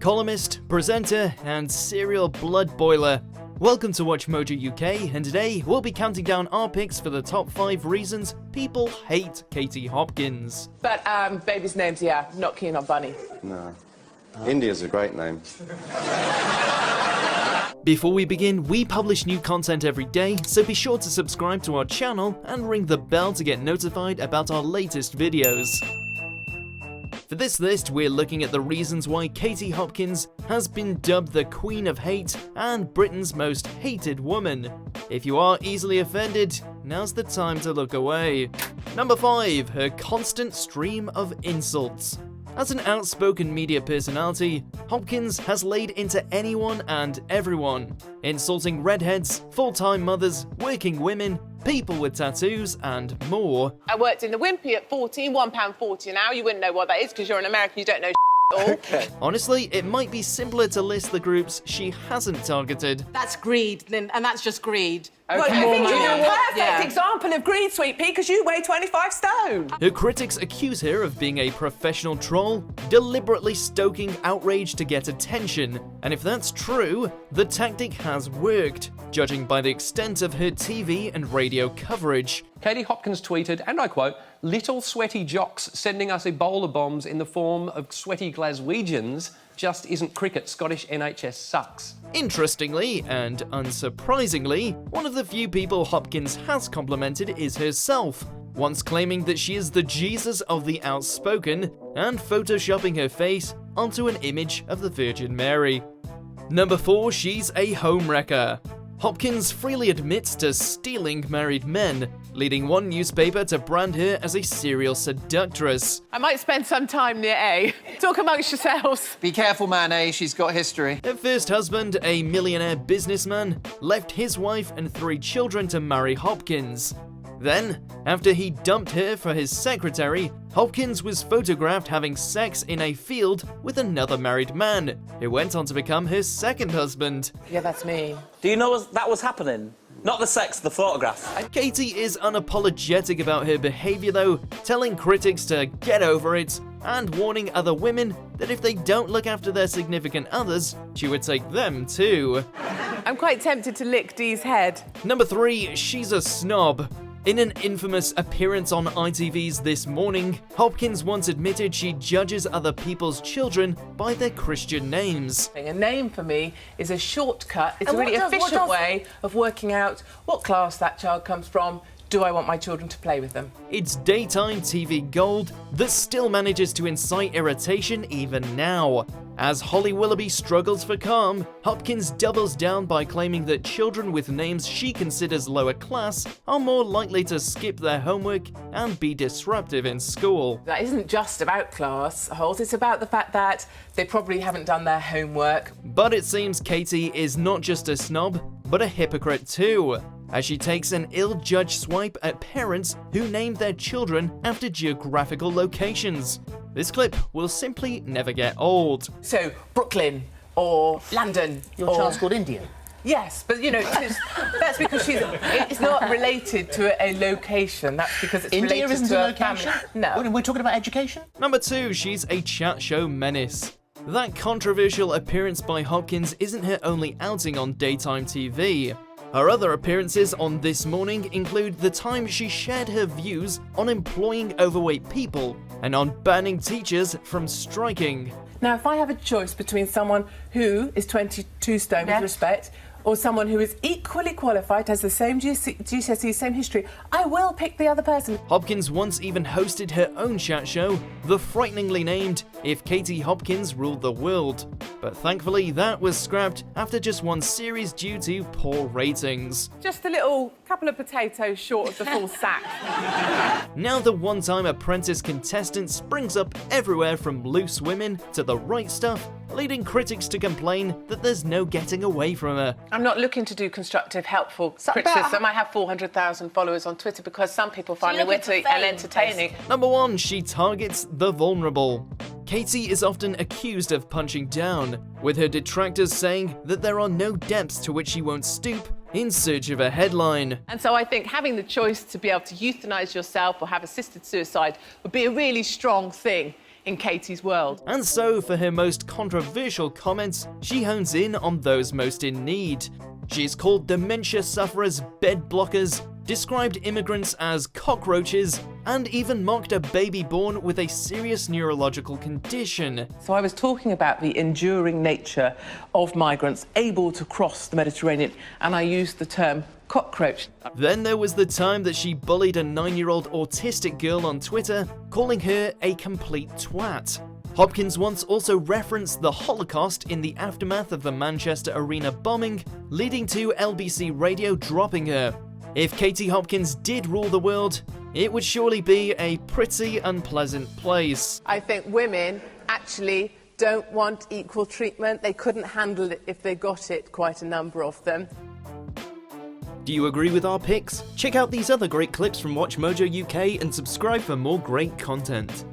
columnist, presenter, and serial blood boiler. Welcome to Watch Mojo UK, and today we'll be counting down our picks for the top 5 reasons people hate Katie Hopkins. But baby's name's, not keen on Bunny. No. India's a great name. Before we begin, we publish new content every day, so be sure to subscribe to our channel and ring the bell to get notified about our latest videos. For this list, we're looking at the reasons why Katie Hopkins has been dubbed the Queen of Hate and Britain's most hated woman. If you are easily offended, now's the time to look away. Number 5. Her constant stream of insults. As an outspoken media personality, Hopkins has laid into anyone and everyone, insulting redheads, full-time mothers, working women, people with tattoos, and more. I worked in the Wimpy at 14, £1.40 an hour. You wouldn't know what that is because you're an American, you don't know all. Okay. Honestly, it might be simpler to list the groups she hasn't targeted. That's greed, and that's just greed. Well, I think you're a perfect Yeah. example of greed, Sweet Pea, because you weigh 25 stone. Her critics accuse her of being a professional troll, deliberately stoking outrage to get attention. And if that's true, the tactic has worked, judging by the extent of her TV and radio coverage. Katie Hopkins tweeted, and I quote, "Little sweaty jocks sending us Ebola bombs in the form of sweaty Glaswegians just isn't cricket. Scottish NHS sucks." Interestingly, and unsurprisingly, one of the few people Hopkins has complimented is herself, once claiming that she is the Jesus of the outspoken and photoshopping her face onto an image of the Virgin Mary. Number 4, she's a homewrecker. Hopkins freely admits to stealing married men, leading one newspaper to brand her as a serial seductress. I might spend some time near A. Talk amongst yourselves. Be careful, man, she's got history. Her first husband, a millionaire businessman, left his wife and 3 children to marry Hopkins. Then, after he dumped her for his secretary, Hopkins was photographed having sex in a field with another married man, who went on to become her second husband. Yeah, that's me. Do you know that was happening? Not the sex, the photograph. Katie is unapologetic about her behaviour though, telling critics to get over it, and warning other women that if they don't look after their significant others, she would take them too. I'm quite tempted to lick Dee's head. Number 3, she's a snob. In an infamous appearance on ITV's This Morning, Hopkins once admitted she judges other people's children by their Christian names. A name for me is a shortcut. It's And a really what does- efficient way of working out what class that child comes from. Do I want my children to play with them? It's daytime TV gold that still manages to incite irritation even now. As Holly Willoughby struggles for calm, Hopkins doubles down by claiming that children with names she considers lower class are more likely to skip their homework and be disruptive in school. That isn't just about class, Holes. It's about the fact that they probably haven't done their homework. But it seems Katie is not just a snob, but a hypocrite too, as she takes an ill-judged swipe at parents who named their children after geographical locations. This clip will simply never get old. So, Brooklyn or London. Your or... child's called India. Yes, but that's because it's not related to a location. That's because it's India related isn't to a a location? family. No. We're talking about education? Number 2, she's a chat show menace. That controversial appearance by Hopkins isn't her only outing on daytime TV. Her other appearances on This Morning include the time she shared her views on employing overweight people and on banning teachers from striking. Now, if I have a choice between someone who is 22 stone with respect, or someone who is equally qualified, has the same GCSE, same history, I will pick the other person. Hopkins once even hosted her own chat show, the frighteningly named If Katie Hopkins Ruled the World. But thankfully that was scrapped after just one series due to poor ratings. Just a little couple of potatoes short of the full sack. Now the one-time apprentice contestant springs up everywhere from Loose Women to The Right Stuff, leading critics to complain that there's no getting away from her. I'm not looking to do constructive, helpful criticism. I have 400,000 followers on Twitter because some people find me witty and entertaining. Number 1, she targets the vulnerable. Katie is often accused of punching down, with her detractors saying that there are no depths to which she won't stoop in search of a headline. And so I think having the choice to be able to euthanise yourself or have assisted suicide would be a really strong thing in Katie's world. And so, for her most controversial comments, she hones in on those most in need. She's called dementia sufferers bed blockers, described immigrants as cockroaches, and even mocked a baby born with a serious neurological condition. So I was talking about the enduring nature of migrants able to cross the Mediterranean, and I used the term cockroach. Then there was the time that she bullied a 9-year-old autistic girl on Twitter, calling her a complete twat. Hopkins once also referenced the Holocaust in the aftermath of the Manchester Arena bombing, leading to LBC Radio dropping her. If Katie Hopkins did rule the world, it would surely be a pretty unpleasant place. I think women actually don't want equal treatment. They couldn't handle it if they got it, quite a number of them. Do you agree with our picks? Check out these other great clips from WatchMojo UK and subscribe for more great content.